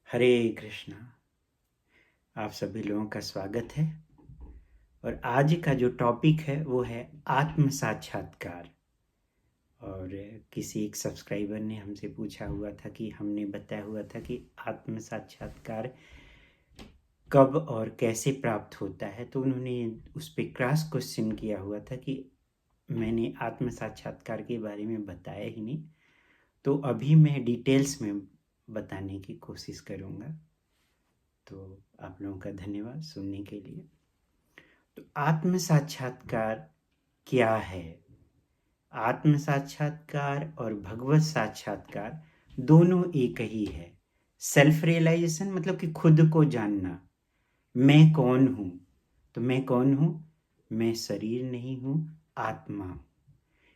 हरे कृष्णा। आप सभी लोगों का स्वागत है। और आज का जो टॉपिक है वो है आत्म साक्षात्कार। और किसी एक सब्सक्राइबर ने हमसे पूछा हुआ था कि हमने बताया हुआ था कि आत्म साक्षात्कार कब और कैसे प्राप्त होता है, तो उन्होंने उस पर क्रॉस क्वेश्चन किया हुआ था कि मैंने आत्म साक्षात्कार के बारे में बताया ही नहीं। तो अभी मैं डिटेल्स में बताने की कोशिश करूँगा। तो आप लोगों का धन्यवाद सुनने के लिए। तो आत्म साक्षात्कार क्या है? आत्म साक्षात्कार और भगवत साक्षात्कार दोनों एक ही है। सेल्फ रियलाइजेशन मतलब कि खुद को जानना, मैं कौन हूँ। तो मैं कौन हूँ? मैं शरीर नहीं हूँ, आत्मा हूँ।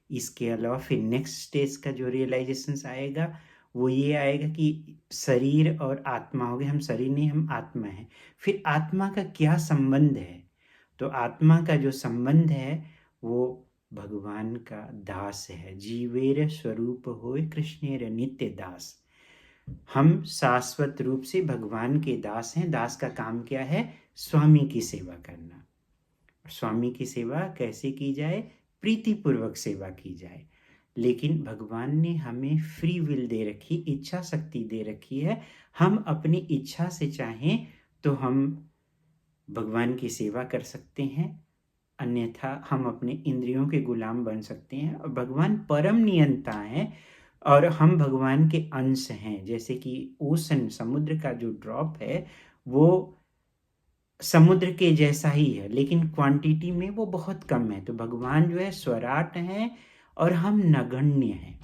इसके अलावा फिर नेक्स्ट स्टेज का जो रियलाइजेशन आएगा वो ये आएगा कि शरीर और आत्मा हो गए, हम शरीर नहीं, हम आत्मा हैं। फिर आत्मा का क्या संबंध है? तो आत्मा का जो संबंध है वो भगवान का दास है। जीवेर स्वरूप होय कृष्णेर नित्य दास। हम शाश्वत रूप से भगवान के दास हैं। दास का काम क्या है? स्वामी की सेवा करना। स्वामी की सेवा कैसे की जाए? प्रीतिपूर्वक सेवा की जाए। लेकिन भगवान ने हमें फ्री विल दे रखी, इच्छा शक्ति दे रखी है। हम अपनी इच्छा से चाहें तो हम भगवान की सेवा कर सकते हैं, अन्यथा हम अपने इंद्रियों के गुलाम बन सकते हैं। और भगवान परम नियंता हैं और हम भगवान के अंश हैं। जैसे कि ओशन, समुद्र का जो ड्रॉप है वो समुद्र के जैसा ही है, लेकिन क्वांटिटी में वो बहुत कम है। तो भगवान जो है स्वराट हैं और हम नगण्य हैं।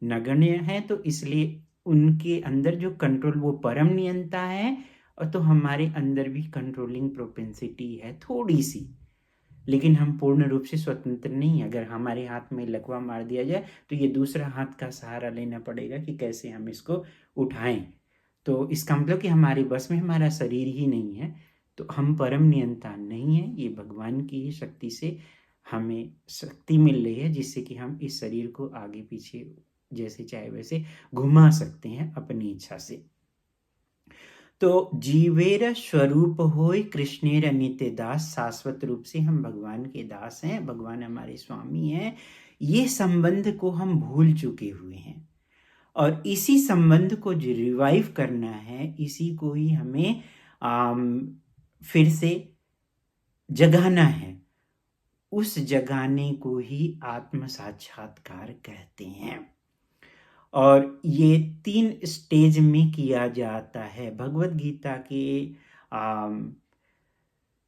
नगण्य हैं तो इसलिए उनके अंदर जो कंट्रोल, वो परम नियंता है। और तो हमारे अंदर भी कंट्रोलिंग प्रोपेंसिटी है थोड़ी सी, लेकिन हम पूर्ण रूप से स्वतंत्र नहीं। अगर हमारे हाथ में लकवा मार दिया जाए तो ये दूसरा हाथ का सहारा लेना पड़ेगा कि कैसे हम इसको उठाएं। तो इसका मतलब कि हमारे बस में हमारा शरीर ही नहीं है। तो हम परम नियंता नहीं है, ये भगवान की ही शक्ति से हमें शक्ति मिल रही है, जिससे कि हम इस शरीर को आगे पीछे जैसे चाहे वैसे घुमा सकते हैं अपनी इच्छा से। तो जीवेर स्वरूप होय कृष्णेर नित्य दास। शाश्वत रूप से हम भगवान के दास हैं, भगवान हमारे स्वामी हैं। ये संबंध को हम भूल चुके हुए हैं और इसी संबंध को जो रिवाइव करना है, इसी को ही हमें फिर से जगाना है। उस जगाने को ही आत्म साक्षात्कार कहते हैं। और ये 3 स्टेज में किया जाता है। भगवत गीता के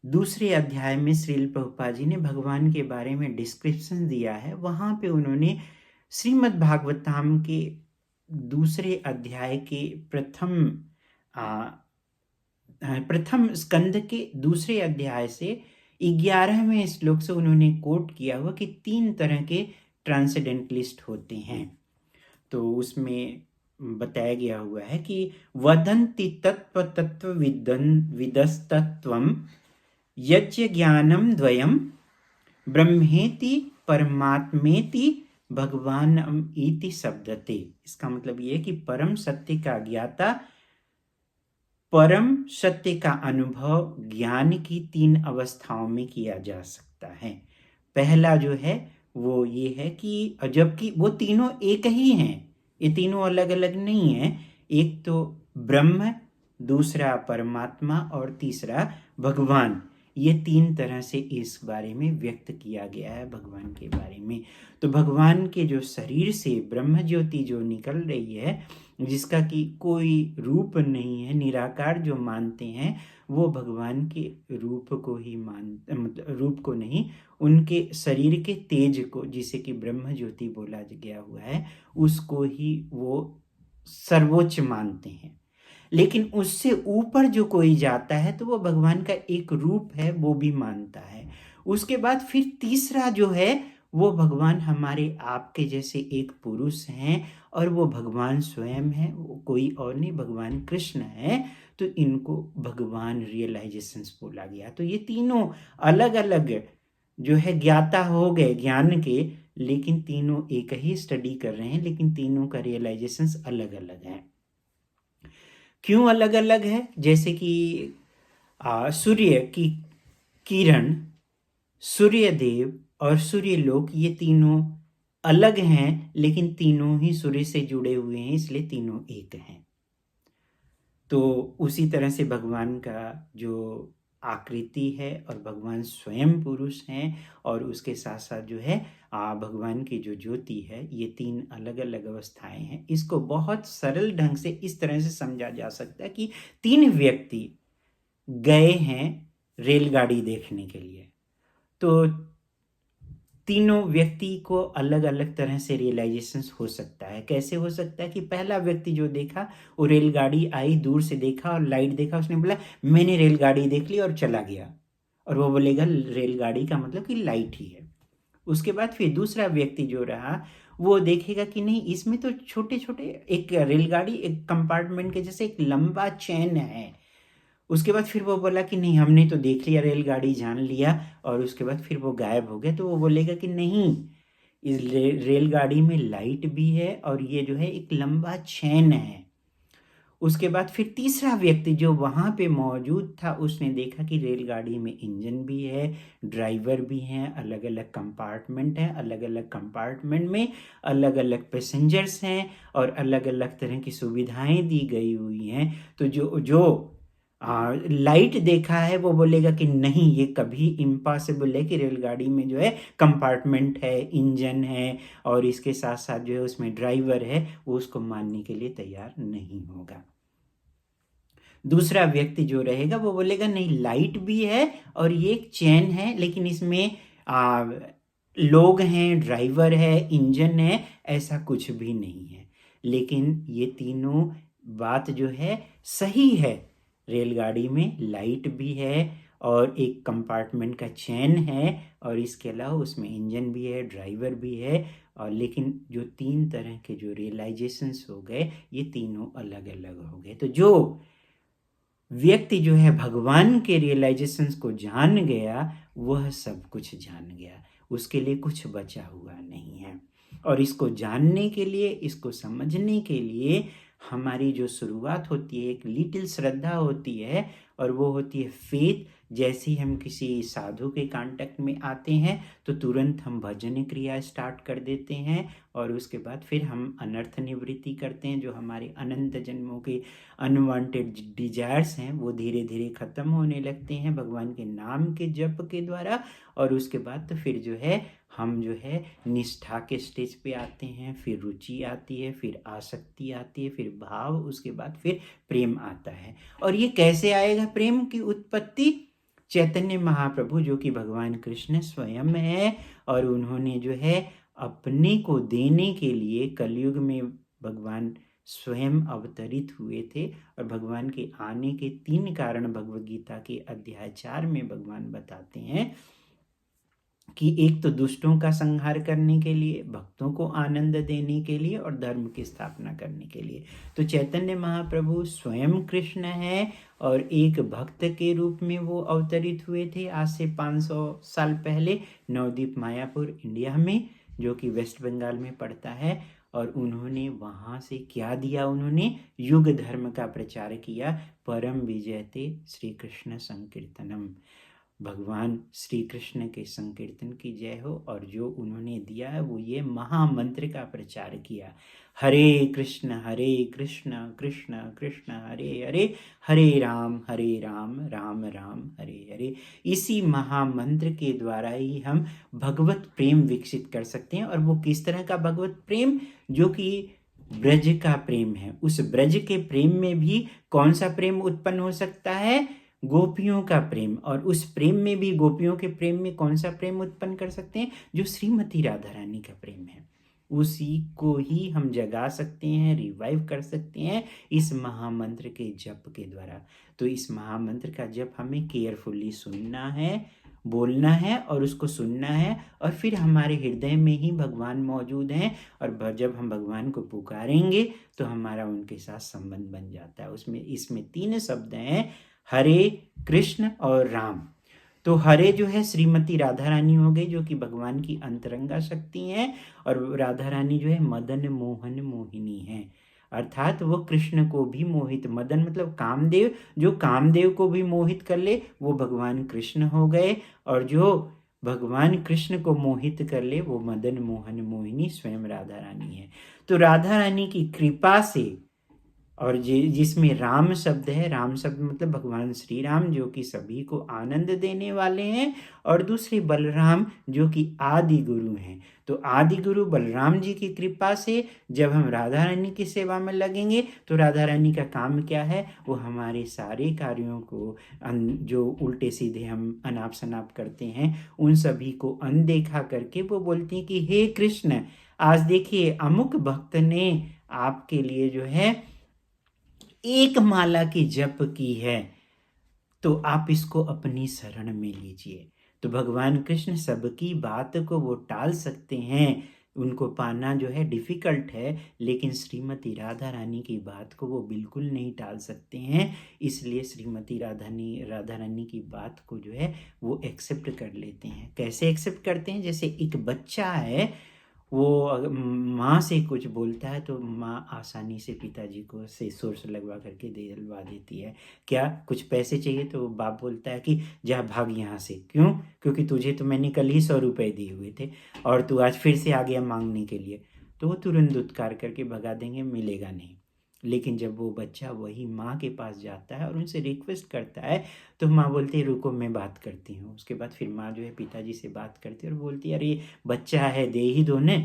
दूसरे अध्याय में श्रील प्रभुपाद जी ने भगवान के बारे में डिस्क्रिप्शन दिया है। वहाँ पे उन्होंने श्रीमद् भागवतम के दूसरे अध्याय के प्रथम स्कंद के दूसरे अध्याय से 11वें श्लोक से उन्होंने कोट किया हुआ कि 3 तरह के ट्रांसेंडेंटलिस्ट होते हैं। तो उसमें बताया गया हुआ है कि वदन्ति तत्व तत्व विदस्तत्वम यज्ञ ज्ञानम द्वयम ब्रह्मेति परमात्मेति भगवानम इति शब्दते। इसका मतलब ये है कि परम सत्य का ज्ञाता, परम सत्य का अनुभव ज्ञान की 3 अवस्थाओं में किया जा सकता है। पहला जो है वो ये है कि जबकि वो तीनों एक ही हैं, ये तीनों अलग अलग नहीं है। एक तो ब्रह्म, दूसरा परमात्मा और तीसरा भगवान। ये 3 तरह से इस बारे में व्यक्त किया गया है भगवान के बारे में। तो भगवान के जो शरीर से ब्रह्म ज्योति जो निकल रही है, जिसका कि कोई रूप नहीं है, निराकार जो मानते हैं वो भगवान के रूप को ही मतलब रूप को नहीं, उनके शरीर के तेज को, जिसे कि ब्रह्म ज्योति बोला गया हुआ है, उसको ही वो सर्वोच्च मानते हैं। लेकिन उससे ऊपर जो कोई जाता है तो वो भगवान का एक रूप है, वो भी मानता है। उसके बाद फिर तीसरा जो है वो भगवान हमारे आपके जैसे एक पुरुष हैं और वो भगवान स्वयं है, वो कोई और नहीं, भगवान कृष्ण है। तो इनको भगवान रियलाइजेशंस बोला गया। तो ये तीनों अलग अलग जो है ज्ञाता हो गए ज्ञान के, लेकिन तीनों एक ही स्टडी कर रहे हैं, लेकिन तीनों का रियलाइजेशंस अलग अलग है। क्यों अलग अलग है? जैसे कि सूर्य की किरण, सूर्यदेव और सूर्यलोक, ये तीनों अलग हैं, लेकिन तीनों ही सूर्य से जुड़े हुए हैं, इसलिए तीनों एक हैं। तो उसी तरह से भगवान का जो आकृति है और भगवान स्वयं पुरुष हैं, और उसके साथ साथ जो है भगवान की जो ज्योति है, ये तीन अलग अलग अवस्थाएं हैं। इसको बहुत सरल ढंग से इस तरह से समझा जा सकता है कि तीन व्यक्ति गए हैं रेलगाड़ी देखने के लिए, तो तीनों व्यक्ति को अलग अलग तरह से रियलाइजेशन हो सकता है। कैसे हो सकता है कि पहला व्यक्ति जो देखा, वो रेलगाड़ी आई, दूर से देखा और लाइट देखा, उसने बोला मैंने रेलगाड़ी देख ली और चला गया, और वो बोलेगा रेलगाड़ी का मतलब कि लाइट ही है। उसके बाद फिर दूसरा व्यक्ति जो रहा, वो देखेगा कि नहीं, इसमें तो छोटे छोटे, एक रेलगाड़ी एक कंपार्टमेंट के जैसे एक लंबा चैन है। उसके बाद फिर वो बोला कि नहीं, हमने तो देख लिया, रेलगाड़ी जान लिया, और उसके बाद फिर वो गायब हो गया। तो वो बोलेगा कि नहीं, इस रेलगाड़ी में लाइट भी है और ये जो है एक लंबा चैन है। उसके बाद फिर तीसरा व्यक्ति जो वहाँ पे मौजूद था, उसने देखा कि रेलगाड़ी में इंजन भी है, ड्राइवर भी हैं, अलग अलग कंपार्टमेंट हैं, अलग अलग कंपार्टमेंट में अलग अलग पैसेंजर्स हैं और अलग अलग तरह की सुविधाएं दी गई हुई हैं। तो जो जो लाइट देखा है, वो बोलेगा कि नहीं, ये कभी इम्पॉसिबल है कि रेलगाड़ी में जो है कंपार्टमेंट है, इंजन है और इसके साथ साथ जो है उसमें ड्राइवर है, वो उसको मानने के लिए तैयार नहीं होगा। दूसरा व्यक्ति जो रहेगा वो बोलेगा नहीं, लाइट भी है और ये एक चैन है, लेकिन इसमें लोग हैं, ड्राइवर है, इंजन है, ऐसा कुछ भी नहीं है। लेकिन ये तीनों बात जो है सही है, रेलगाड़ी में लाइट भी है और एक कंपार्टमेंट का चैन है और इसके अलावा उसमें इंजन भी है, ड्राइवर भी है। और लेकिन जो तीन तरह के जो रियलाइजेशंस हो गए, ये तीनों अलग अलग हो गए। तो जो व्यक्ति जो है भगवान के रियलाइजेशंस को जान गया, वह सब कुछ जान गया, उसके लिए कुछ बचा हुआ नहीं है। और इसको जानने के लिए, इसको समझने के लिए हमारी जो शुरुआत होती है, एक लिटिल श्रद्धा होती है, और वो होती है फेथ। जैसे ही हम किसी साधु के कांटेक्ट में आते हैं तो तुरंत हम भजन क्रिया स्टार्ट कर देते हैं, और उसके बाद फिर हम अनर्थ निवृत्ति करते हैं। जो हमारे अनंत जन्मों के अनवांटेड डिजायर्स हैं, वो धीरे धीरे खत्म होने लगते हैं भगवान के नाम के जप के द्वारा। और उसके बाद तो फिर जो है हम जो है निष्ठा के स्टेज पे आते हैं, फिर रुचि आती है, फिर आसक्ति आती है, फिर भाव, उसके बाद फिर प्रेम आता है। और ये कैसे आएगा प्रेम की उत्पत्ति? चैतन्य महाप्रभु जो कि भगवान कृष्ण स्वयं है, और उन्होंने जो है अपने को देने के लिए कलयुग में भगवान स्वयं अवतरित हुए थे। और भगवान के आने के 3 कारण भगवद गीता के अध्याय 4 में भगवान बताते हैं कि एक तो दुष्टों का संहार करने के लिए, भक्तों को आनंद देने के लिए और धर्म की स्थापना करने के लिए। तो चैतन्य महाप्रभु स्वयं कृष्ण है और एक भक्त के रूप में वो अवतरित हुए थे आज से 500 साल पहले नवद्वीप मायापुर इंडिया में, जो कि वेस्ट बंगाल में पड़ता है। और उन्होंने वहाँ से क्या दिया? उन्होंने युग धर्म का प्रचार किया। परम विजयते श्री कृष्ण संकीर्तनम, भगवान श्री कृष्ण के संकीर्तन की जय हो। और जो उन्होंने दिया है वो ये महामंत्र का प्रचार किया, हरे कृष्ण कृष्ण कृष्ण हरे हरे, हरे राम राम राम हरे हरे। इसी महामंत्र के द्वारा ही हम भगवत प्रेम विकसित कर सकते हैं। और वो किस तरह का भगवत प्रेम? जो कि ब्रज का प्रेम है। उस ब्रज के प्रेम में भी कौन सा प्रेम उत्पन्न हो सकता है? गोपियों का प्रेम। और उस प्रेम में भी, गोपियों के प्रेम में कौन सा प्रेम उत्पन्न कर सकते हैं? जो श्रीमती राधा रानी का प्रेम है, उसी को ही हम जगा सकते हैं, रिवाइव कर सकते हैं इस महामंत्र के जप के द्वारा। तो इस महामंत्र का जप हमें केयरफुली सुनना है, बोलना है और उसको सुनना है। और फिर हमारे हृदय में ही भगवान मौजूद हैं, और जब हम भगवान को पुकारेंगे तो हमारा उनके साथ संबंध बन जाता है। इसमें 3 शब्द हैं, हरे, कृष्ण और राम। तो हरे जो है श्रीमती राधा रानी हो गई, जो कि भगवान की अंतरंगा शक्ति हैं, और राधा रानी जो है मदन मोहन मोहिनी है। अर्थात वो कृष्ण को भी मोहित, मदन मतलब कामदेव, जो कामदेव को भी मोहित कर ले वो भगवान कृष्ण हो गए, और जो भगवान कृष्ण को मोहित कर ले वो मदन मोहन मोहिनी स्वयं राधा रानी है। तो राधा रानी की कृपा से, और जिसमें राम शब्द है, राम शब्द मतलब भगवान श्री राम जो कि सभी को आनंद देने वाले हैं, और दूसरे बलराम जो कि आदि गुरु हैं। तो आदि गुरु बलराम जी की कृपा से जब हम राधा रानी की सेवा में लगेंगे तो राधा रानी का काम क्या है, वो हमारे सारे कार्यों को जो उल्टे सीधे हम अनाप शनाप करते हैं उन सभी को अनदेखा करके वो बोलती हैं कि हे कृष्ण, आज देखिए अमुक भक्त ने आपके लिए जो है एक माला की जप की है, तो आप इसको अपनी शरण में लीजिए। तो भगवान कृष्ण सबकी बात को वो टाल सकते हैं, उनको पाना जो है डिफिकल्ट है, लेकिन श्रीमती राधा रानी की बात को वो बिल्कुल नहीं टाल सकते हैं। इसलिए श्रीमती राधा रानी की बात को जो है वो एक्सेप्ट कर लेते हैं। कैसे एक्सेप्ट करते हैं? जैसे एक बच्चा है, वो माँ से कुछ बोलता है तो माँ आसानी से पिताजी को से सोर्स लगवा करके दिलवा देती है। क्या कुछ पैसे चाहिए तो बाप बोलता है कि जा भाग यहाँ से। क्यों? क्योंकि तुझे तो मैंने कल ही 100 रुपये दिए हुए थे और तू आज फिर से आ गया मांगने के लिए। तो वो तुरंत दुत्कार करके भगा देंगे, मिलेगा नहीं। लेकिन जब वो बच्चा वही माँ के पास जाता है और उनसे रिक्वेस्ट करता है तो माँ बोलती है रुको मैं बात करती हूँ। उसके बाद फिर माँ जो है पिताजी से बात करती है और बोलती है अरे बच्चा है, दे ही दो ने,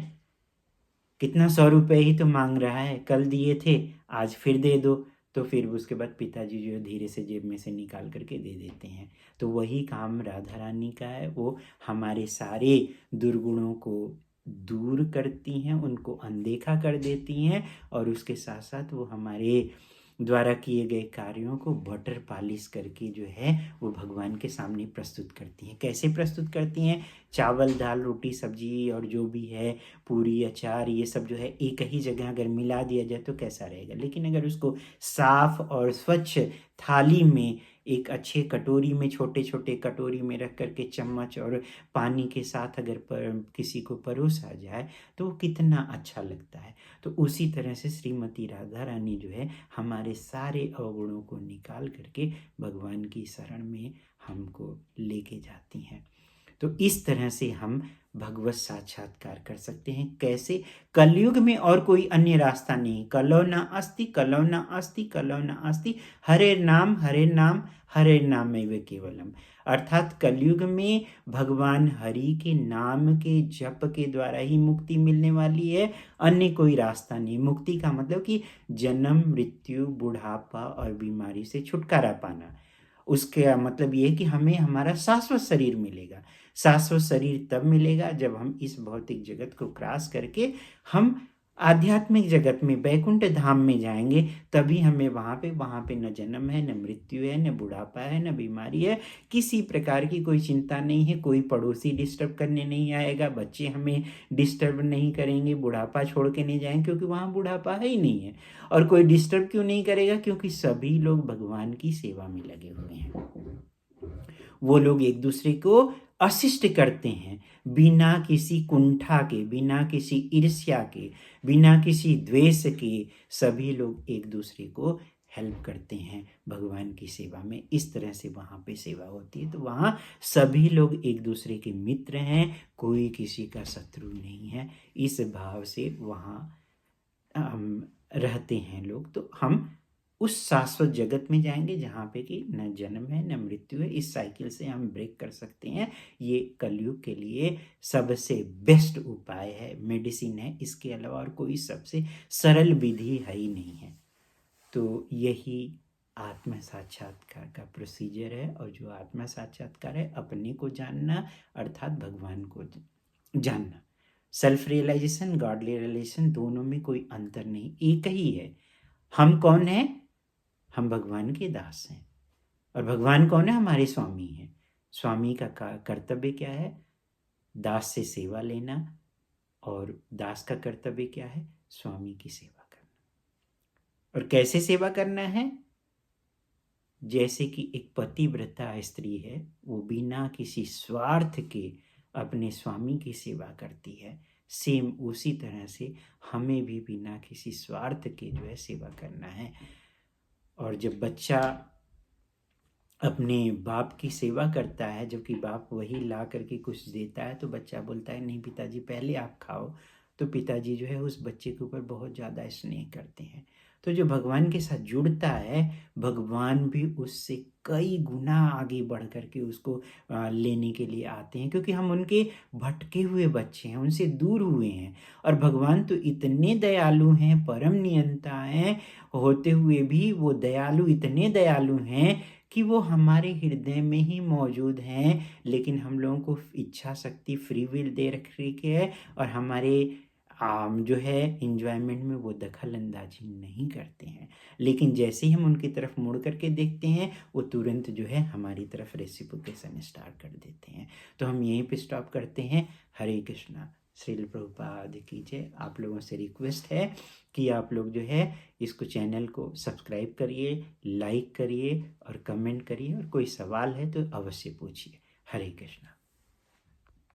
कितना 100 रुपये ही तो मांग रहा है, कल दिए थे आज फिर दे दो। तो फिर उसके बाद पिताजी जो है धीरे से जेब में से निकाल करके दे देते हैं। तो वही काम राधा रानी का है, वो हमारे सारे दुर्गुणों को दूर करती हैं, उनको अनदेखा कर देती हैं, और उसके साथ साथ वो हमारे द्वारा किए गए कार्यों को बटर पॉलिश करके जो है वो भगवान के सामने प्रस्तुत करती हैं। कैसे प्रस्तुत करती हैं? चावल दाल रोटी सब्जी और जो भी है पूरी अचार ये सब जो है एक ही जगह अगर मिला दिया जाए तो कैसा रहेगा, लेकिन अगर उसको साफ और स्वच्छ थाली में एक अच्छे कटोरी में, छोटे छोटे कटोरी में रख करके चम्मच और पानी के साथ अगर किसी को परोसा जाए तो वो कितना अच्छा लगता है। तो उसी तरह से श्रीमती राधा रानी जो है हमारे सारे अवगुणों को निकाल करके भगवान की शरण में हमको लेके जाती हैं। तो इस तरह से हम भगवत साक्षात्कार कर सकते हैं। कैसे? कलयुग में और कोई अन्य रास्ता नहीं। कलो न अस्ति, कलो न अस्ति, कलो न अस्ति, हरे नाम हरे नाम एव केवलम। अर्थात कलयुग में भगवान हरि के नाम के जप के द्वारा ही मुक्ति मिलने वाली है, अन्य कोई रास्ता नहीं। मुक्ति का मतलब कि जन्म मृत्यु बुढ़ापा और बीमारी से छुटकारा पाना। उसका मतलब ये है कि हमें हमारा शाश्वत शरीर मिलेगा। शाश्वत शरीर तब मिलेगा जब हम इस भौतिक जगत को क्रॉस करके हम आध्यात्मिक जगत में बैकुंठ धाम में जाएंगे। तभी हमें वहाँ पे न जन्म है, न मृत्यु है, न बुढ़ापा है, न बीमारी है, किसी प्रकार की कोई चिंता नहीं है। कोई पड़ोसी डिस्टर्ब करने नहीं आएगा, बच्चे हमें डिस्टर्ब नहीं करेंगे, बुढ़ापा छोड़ के नहीं जाएंगे क्योंकि वहाँ बुढ़ापा है ही नहीं है। और कोई डिस्टर्ब क्यों नहीं करेगा? क्योंकि सभी लोग भगवान की सेवा में लगे हुए हैं। वो लोग एक दूसरे को अशिष्ट करते हैं, बिना किसी कुंठा के, बिना किसी ईर्ष्या के, बिना किसी द्वेष के। सभी लोग एक दूसरे को हेल्प करते हैं भगवान की सेवा में। इस तरह से वहाँ पे सेवा होती है। तो वहाँ सभी लोग एक दूसरे के मित्र हैं, कोई किसी का शत्रु नहीं है। इस भाव से वहाँ रहते हैं लोग। तो हम उस शाश्वत जगत में जाएंगे जहाँ पे कि न जन्म है न मृत्यु है। इस साइकिल से हम ब्रेक कर सकते हैं। ये कलयुग के लिए सबसे बेस्ट उपाय है, मेडिसिन है। इसके अलावा और कोई सबसे सरल विधि है ही नहीं है। तो यही आत्म साक्षात्कार का प्रोसीजर है। और जो आत्म साक्षात्कार है, अपने को जानना अर्थात भगवान को जानना। सेल्फ रियलाइजेशन, गॉडली रियलाइजेशन, दोनों में कोई अंतर नहीं, एक ही है। हम कौन है? हम भगवान के दास हैं। और भगवान कौन है? हमारे स्वामी हैं। स्वामी का कर्तव्य क्या है? दास से सेवा लेना। और दास का कर्तव्य क्या है? स्वामी की सेवा करना। और कैसे सेवा करना है? जैसे कि एक पतिव्रता स्त्री है, वो बिना किसी स्वार्थ के अपने स्वामी की सेवा करती है। सेम उसी तरह से हमें भी बिना किसी स्वार्थ के जो है सेवा करना है। और जब बच्चा अपने बाप की सेवा करता है, जबकि बाप वही ला करके कुछ देता है, तो बच्चा बोलता है नहीं पिताजी पहले आप खाओ, तो पिताजी जो है उस बच्चे के ऊपर बहुत ज़्यादा स्नेह करते हैं। तो जो भगवान के साथ जुड़ता है, भगवान भी उससे कई गुना आगे बढ़ करके उसको लेने के लिए आते हैं, क्योंकि हम उनके भटके हुए बच्चे हैं, उनसे दूर हुए हैं। और भगवान तो इतने दयालु हैं, परम नियंता हैं, होते हुए भी वो दयालु इतने दयालु हैं कि वो हमारे हृदय में ही मौजूद हैं, लेकिन हम लोगों को इच्छा शक्ति फ्री विल दे रखी है, और हमारे जो है इंजॉयमेंट में वो दखल अंदाजी नहीं करते हैं। लेकिन जैसे ही हम उनकी तरफ मुड़ करके देखते हैं, वो तुरंत जो है हमारी तरफ रेसिप्रोकेशन स्टार्ट कर देते हैं। तो हम यहीं पे स्टॉप करते हैं। हरे कृष्णा। श्रील प्रभुपाद की जय। आप लोगों से रिक्वेस्ट है कि आप लोग जो है इसको चैनल को सब्सक्राइब करिए, लाइक करिए और कमेंट करिए, और कोई सवाल है तो अवश्य पूछिए। हरे कृष्णा।